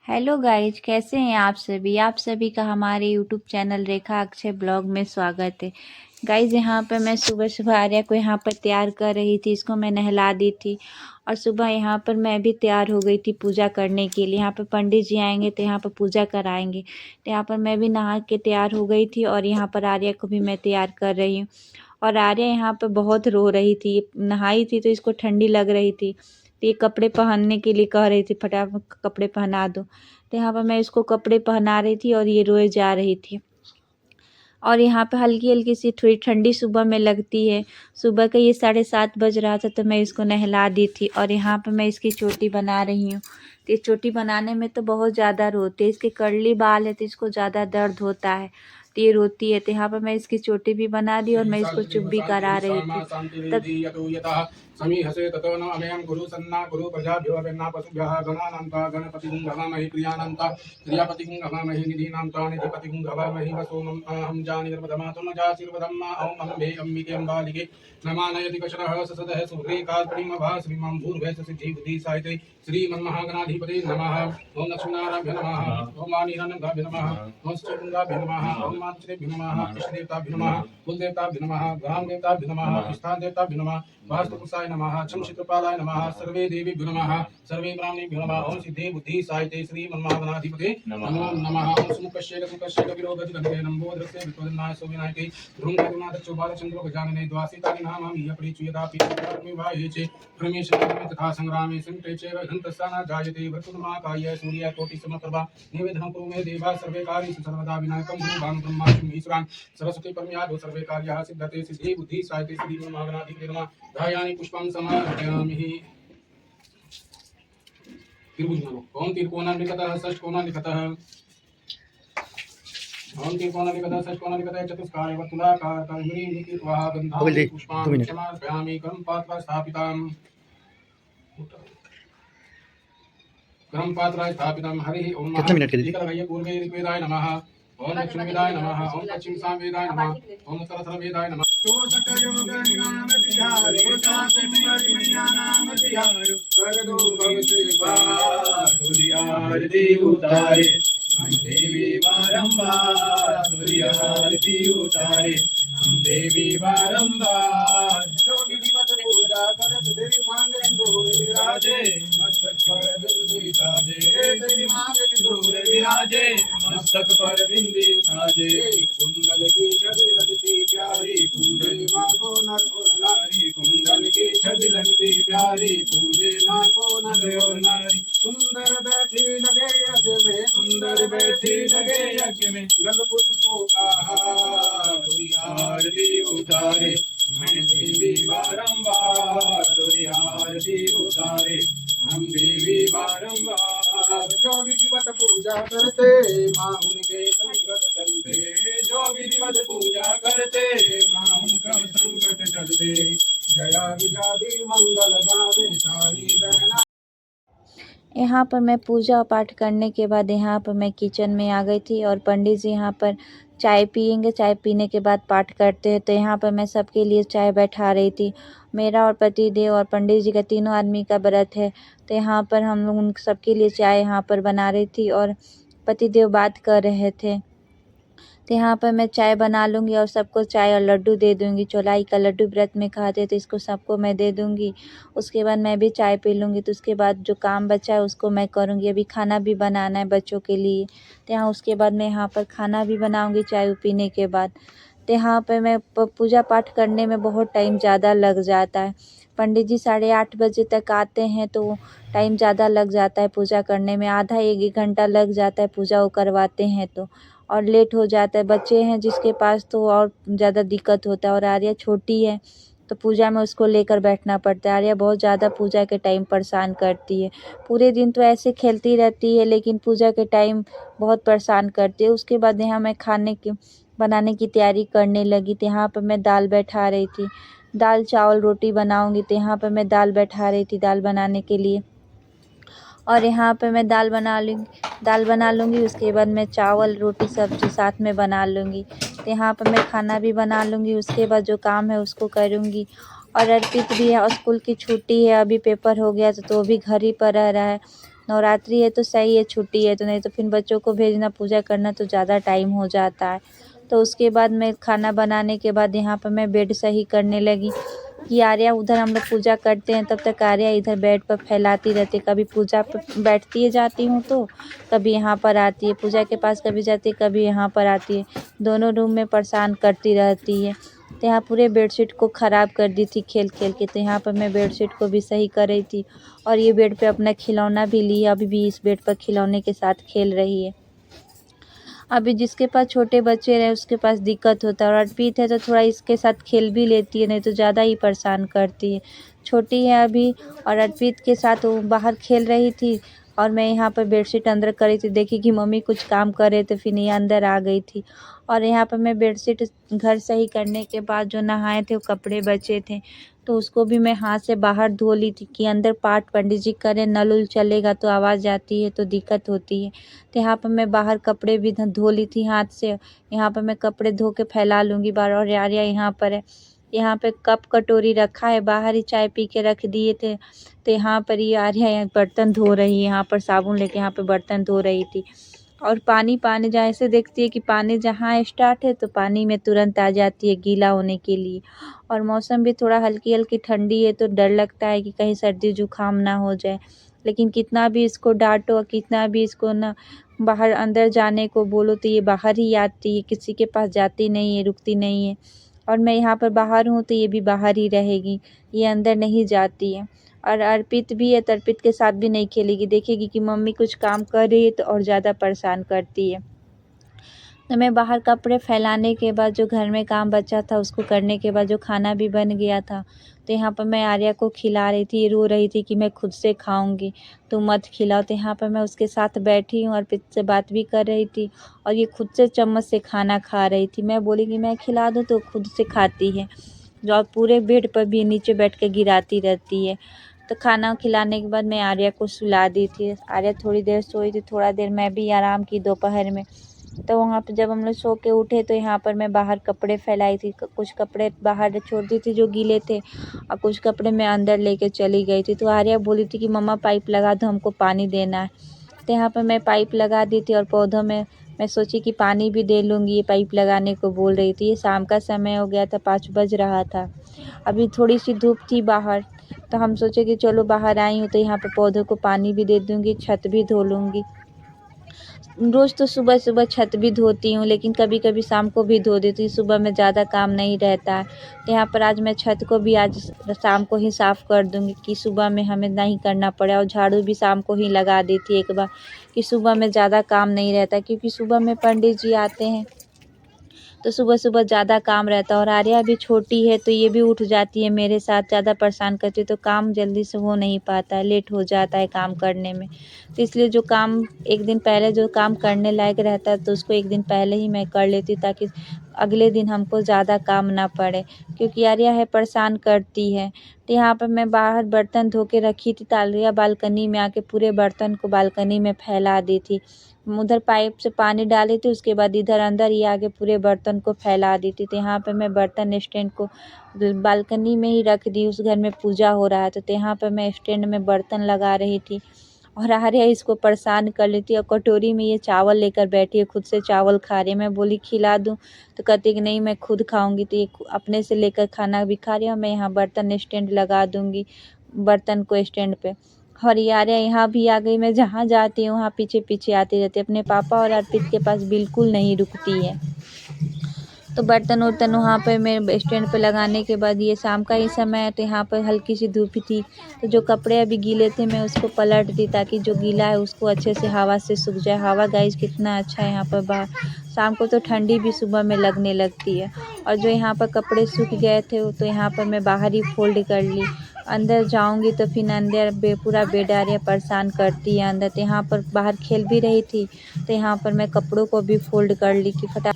Hello guys, कैसे हैं आप सभी का हमारे यूट्यूब चैनल रेखा अक्षय ब्लॉग में स्वागत है। गाइज, यहाँ पर मैं सुबह सुबह आर्या को यहाँ पर तैयार कर रही थी। इसको मैं नहला दी थी और सुबह यहाँ पर मैं भी तैयार हो गई थी पूजा करने के लिए। यहाँ पर पंडित जी आएंगे तो यहाँ पर पूजा कराएंगे, तो यहाँ पर मैं भी नहा के तैयार हो गई थी और यहाँ पर आर्या को भी मैं तैयार कर रही हूँ। और आर्या यहाँ पर बहुत रो रही थी, नहाई थी तो इसको ठंडी लग रही थी, तो ये कपड़े पहनने के लिए कह रही थी, फटाफट कपड़े पहना दो। तो यहाँ पर मैं इसको कपड़े पहना रही थी और ये रोए जा रही थी। और यहाँ पे हल्की हल्की सी थोड़ी ठंडी सुबह में लगती है। सुबह का ये 7:30 बज रहा था तो मैं इसको नहला दी थी और यहाँ पे मैं इसकी चोटी बना रही हूँ। तो ये चोटी बनाने में तो बहुत ज़्यादा रोती है, इसके कर्ली बाल है तो इसको ज़्यादा दर्द होता है, तो ये रोती है। तो यहाँ पर मैं इसकी चोटी भी बना दी और मैं इसको चुप भी करा रही थी। तब समीहसे ततो न अभयं गुरु सन्ना गुरु प्रजाभ्यो अभिन्ना पशुभ्यः गणानान्ता गणपतिं गवामहि प्रियानन्ता क्रियापतिं गवामहि निधीनान्ता निधिपतिं गवामहि वसोमं अहं जानिर्वधमातुं जासिर्वधम्मा ॐ अम्बे अम्बिके अम्बालिके नमानयति कशरः ससदः सूर्ये काल्पनिमभा श्रीमं भूर्भुवः सिद्धि बुद्धि साहिते श्रीमन्महागणाधिपते नमः। ॐ लक्ष्मीनारायणाभ्यो नमः। ॐ वाणीनारायणाभ्यो नमः। ॐ श्रीगुरुभ्यो नमः। ॐ मातृभ्यो नमः। इष्टदेवताभ्यो नमः। कुलदेवताभ्यो नमः। ग्रामदेवताभ्यो नमः। स्थानदेवताभ्यो नमः। वास्तुपुरुषाय नमः। क्षमचित्रपालाय नमः। सर्वे देवीभ्यो नमः। सर्वे ब्राह्मणेभ्यो नमः। ॐ सिद्धे बुद्धि साहिते श्रीमन्महागणाधिपते नमो नमः। ॐ सुमुखश्येकसुमुखश्येक विरोधतिगन्धे नम्बोदरस्य विश्वनाय सोविनायके भृङ्गरुनाथचोबालचन्द्रो गजानने द्वासितानि नामानि यपरिचूयतापि वायुचे परमेश्वरमे तथा संग्रामे संकटे च हन्तस्सा जायते वक्रतुण्डमहाकाय सूर्यकोटिसमप्रभा निवेदनं कुरु मे देवा सर्वे कार्येषु सर्वदा विनायकं गुरुभां ब्रह्माणि ईश्वरान् सरस्वती परमेयादो सर्वे कार्याः सिद्धते सिद्धि बुद्धि साहिते श्रीमन्महागणाधिपते नमः। ध्यायामि पुष्पं समर्पयामि। ओम त्रिकोणान्वितः षट्कोणान्वितः ओम त्रिकोणान्वितः षट्कोणान्वितः चतुष्काय वर्तुलाकार कर्मणि गन्धानि पुष्पाणि समर्पयामि। क्रम पात्रा स्थापिताम् क्रम पात्रा स्थापितम् हरिः ओम। लगाइए पूर्वे ऋग्वेदाय नमः। ओम दक्षिण वेदाय नमः। ओम पश्चिम सामवेदाय नमः। ओम उत्तर वेदाय नमः। देवी बारंबार आरती उतारे देवी बारंबार जो विधिवत पूजा करत देवी मांग सिंदूर विराजे मस्तक पर बिंदी साजे तेरी मांग सिंदूर विराजे मस्तक पर बिंदी साजे कुंडल की छवि लगती प्यारी पूजे मां को नर और नारी कुंडल की छवि लगती प्यारी पूजे मां को नर और नारी सुंदर बैठी लगे यज्ञ में सुंदर बैठी लगे यज्ञ में गल पुष्पों का हार आरती उतारे मैं देवी बारंबार तुरी आरती उतारे हम देवी बारंबार। जो विधिवत पूजा करते माँ उनके संकट टलते जो विधिवत पूजा करते माँ उनका संकट टलते जया विजया मंगल गावे सारी बहना। यहाँ पर मैं पूजा पाठ करने के बाद यहाँ पर मैं किचन में आ गई थी और पंडित जी यहाँ पर चाय पियेंगे। चाय पीने के बाद पाठ करते हैं, तो यहाँ पर मैं सबके लिए चाय बैठा रही थी। मेरा और पति देव और पंडित जी का तीनों आदमी का व्रत है, तो यहाँ पर हम लोग उन सबके लिए चाय यहाँ पर बना रही थी और पति देव बात कर रहे थे। तो यहाँ पर मैं चाय बना लूँगी और सबको चाय और लड्डू दे दूँगी। चौलाई का लड्डू व्रत में खाते तो इसको सबको मैं दे दूँगी। उसके बाद मैं भी चाय पी लूँगी, तो उसके बाद जो काम बचा है उसको मैं करूँगी। अभी खाना भी बनाना है बच्चों के लिए, तो यहाँ उसके बाद मैं यहाँ पर खाना भी बनाऊँगी चाय पीने के बाद। तो यहाँ पर मैं पूजा पाठ करने में बहुत टाइम ज़्यादा लग जाता है। पंडित जी 8:30 बजे तक आते हैं तो टाइम ज़्यादा लग जाता है पूजा करने में, आधा 1 घंटा लग जाता है पूजा वो करवाते हैं तो, और लेट हो जाता है। बच्चे हैं जिसके पास तो और ज़्यादा दिक्कत होता है, और आर्या छोटी है तो पूजा में उसको लेकर बैठना पड़ता है। आर्या बहुत ज़्यादा पूजा के टाइम परेशान करती है। पूरे दिन तो ऐसे खेलती रहती है लेकिन पूजा के टाइम बहुत परेशान करती है। उसके बाद यहाँ मैं खाने की बनाने की तैयारी करने लगी, तो यहाँ पर मैं दाल बैठा रही थी। दाल चावल रोटी बनाऊँगी, तो यहाँ पर मैं दाल बैठा रही थी दाल बनाने के लिए। और यहाँ पे मैं दाल बना लूँगी। उसके बाद मैं चावल रोटी सब्जी साथ में बना लूँगी। तो यहाँ पर मैं खाना भी बना लूँगी, उसके बाद जो काम है उसको करूँगी। और अर्पित भी है और स्कूल की छुट्टी है, अभी पेपर हो गया तो वो भी घर ही पर रह रहा है। नवरात्रि है तो सही है, छुट्टी है तो, नहीं तो फिर बच्चों को भेजना पूजा करना तो ज़्यादा टाइम हो जाता है। तो उसके बाद मैं खाना बनाने के बाद यहाँ पर मैं बेड सही करने लगी कि आर्या उधर हम लोग पूजा करते हैं, तब तक आर्या इधर बेड पर फैलाती रहती है। कभी पूजा पर बैठती है जाती हूँ तो कभी यहाँ पर आती है पूजा के पास, कभी जाती है कभी यहाँ पर आती है। दोनों रूम में परेशान करती रहती है। तो यहाँ पूरे बेडशीट को ख़राब कर दी थी खेल खेल के। तो यहाँ पर मैं बेडशीट को भी सही कर रही थी और ये बेड पे अपना खिलौना भी लिया, अभी भी इस बेड पर खिलौने के साथ खेल रही है। अभी जिसके पास छोटे बच्चे रहे उसके पास दिक्कत होता है, और अर्पित है तो थोड़ा इसके साथ खेल भी लेती है, नहीं तो ज़्यादा ही परेशान करती है। छोटी है अभी, और अर्पित के साथ वो बाहर खेल रही थी और मैं यहाँ पर बेडशीट अंदर कर रही थी। देखी कि मम्मी कुछ काम कर रहे थे, फिर ये अंदर आ गई थी। और यहाँ पर मैं बेडशीट घर सही करने के बाद जो नहाए थे वो कपड़े बचे थे, तो उसको भी मैं हाथ से बाहर धो ली थी कि अंदर पाठ पंडित जी करें, नल उल चलेगा तो आवाज़ आती है तो दिक्कत होती है। तो यहाँ पर मैं बाहर कपड़े भी धो ली थी हाथ से। यहाँ पर मैं कपड़े धो के फैला लूँगी बाहर। और आर्या यहाँ पर है, यहाँ पे कप कटोरी रखा है, बाहर ही चाय पी के रख दिए थे। तो यहाँ पर ये आर्या यहाँ बर्तन धो रही है, यहाँ पर साबुन लेके यहाँ पे बर्तन धो रही थी। और पानी जैसे देखती है कि पानी जहाँ स्टार्ट है तो पानी में तुरंत आ जाती है गीला होने के लिए। और मौसम भी थोड़ा हल्की हल्की ठंडी है तो डर लगता है कि कहीं सर्दी जुकाम ना हो जाए। लेकिन कितना भी इसको डांटो और कितना भी इसको ना बाहर अंदर जाने को बोलो तो ये बाहर ही आती है, किसी के पास जाती नहीं है, रुकती नहीं है। और मैं यहाँ पर बाहर हूँ तो ये भी बाहर ही रहेगी, ये अंदर नहीं जाती है। और अर्पित भी है तो अर्पित के साथ भी नहीं खेलेगी, देखेगी कि मम्मी कुछ काम कर रही है तो और ज़्यादा परेशान करती है। तो मैं बाहर कपड़े फैलाने के बाद जो घर में काम बचा था उसको करने के बाद जो खाना भी बन गया था, तो यहाँ पर मैं आर्या को खिला रही थी। रो रही थी कि मैं खुद से खाऊंगी, तो मत खिलाओ। तो यहाँ पर मैं उसके साथ बैठी हूँ और अर्पित से बात भी कर रही थी, और ये खुद से चम्मच से खाना खा रही थी। मैं बोली कि मैं खिला दूँ तो खुद से खाती है, जो पूरे बेड पर भी नीचे बैठ के गिराती रहती है। तो खाना खिलाने के बाद मैं आर्या को सुला दी थी। आर्या थोड़ी देर सोई थी, थोड़ा देर मैं भी आराम की दोपहर में। तो वहाँ पे जब हम लोग सो के उठे तो यहाँ पर मैं बाहर कपड़े फैलाई थी, कुछ कपड़े बाहर छोड़ दी थी जो गीले थे, और कुछ कपड़े मैं अंदर लेके चली गई थी। तो आर्या बोली थी कि मम्मा पाइप लगा दो, हमको पानी देना है। तो यहाँ पर मैं पाइप लगा दी थी, और पौधों में मैं सोची कि पानी भी दे लूँगी, ये पाइप लगाने को बोल रही थी। ये शाम का समय हो गया था, 5 बज रहा था। अभी थोड़ी सी धूप थी बाहर, तो हम सोचे कि चलो बाहर आई हूँ तो यहाँ पर पौधों को पानी भी दे दूँगी, छत भी धो लूँगी। रोज़ तो सुबह सुबह छत भी धोती हूँ, लेकिन कभी कभी शाम को भी धो देती हूँ, सुबह में ज़्यादा काम नहीं रहता है। तो यहाँ पर आज मैं छत को भी आज शाम को ही साफ़ कर दूँगी कि सुबह में हमें नहीं करना पड़े। और झाड़ू भी शाम को ही लगा देती एक बार, कि सुबह में ज़्यादा काम नहीं रहता, क्योंकि सुबह में पंडित जी आते हैं तो सुबह सुबह ज़्यादा काम रहता है। और आर्या भी छोटी है तो ये भी उठ जाती है मेरे साथ, ज़्यादा परेशान करती है, तो काम जल्दी से हो नहीं पाता है, लेट हो जाता है काम करने में। तो इसलिए जो काम एक दिन पहले जो काम करने लायक रहता है तो उसको एक दिन पहले ही मैं कर लेती हूँ, ताकि अगले दिन हमको ज़्यादा काम ना पड़े, क्योंकि आर्या है परेशान करती है। तो यहाँ पर मैं बाहर बर्तन धो के रखी थी, आर्या बालकनी में आके पूरे बर्तन को बालकनी में फैला दी थी। उधर पाइप से पानी डाली थी, उसके बाद इधर अंदर ही आके पूरे बर्तन को फैला दी थी। तो यहाँ पे मैं बर्तन स्टैंड को बालकनी में ही रख दी, उस घर में पूजा हो रहा था तो यहाँ पर मैं स्टैंड में बर्तन लगा रही थी। और आर्या इसको परेशान कर लेती है, और कटोरी में ये चावल लेकर बैठी है, खुद से चावल खा रही है। मैं बोली खिला दूँ तो कहती कि नहीं मैं खुद खाऊंगी, तो ये अपने से लेकर खाना भी खा रही है। और मैं यहाँ बर्तन स्टैंड लगा दूँगी, बर्तन को स्टैंड पे। और ये आर्या यहाँ भी आ गई, मैं जहाँ जाती हूँ वहाँ पीछे पीछे आती रहती है, अपने पापा और अर्पित के पास बिल्कुल नहीं रुकती है। तो बर्तन वर्तन वहाँ पे मैं स्टैंड पे लगाने के बाद ये शाम का ही समय है, तो यहाँ पर हल्की सी धूप थी, तो जो कपड़े अभी गीले थे मैं उसको पलट दी, ताकि जो गीला है उसको अच्छे से हवा से सूख जाए। हवा गाइस कितना अच्छा है यहाँ पर बाहर, शाम को तो ठंडी भी सुबह में लगने लगती है। और जो यहाँ पर कपड़े सूख गए थे तो यहाँ पर मैं बाहर ही फोल्ड कर ली। अंदर जाऊंगी तो फिर अंदर पूरा बेड आर्या परेशान करती है अंदर। तो यहाँ पर बाहर खेल भी रही थी, तो यहाँ पर मैं कपड़ों को भी फोल्ड कर ली कि फटा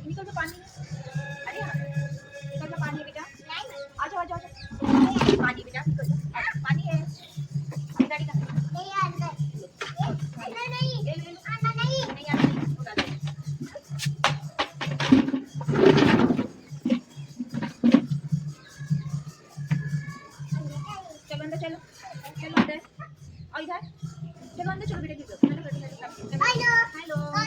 निकल पानी। अरे निकल पानी है बेटा, आ जाओ आ जाओ पानी बेटा, पानी है गाड़ी का नहीं, नहीं, नहीं, नहीं, नहीं, अंदर चलो, चलो अंदर, और इधर चलो अंदर, चलो बेटा, हेलो हेलो।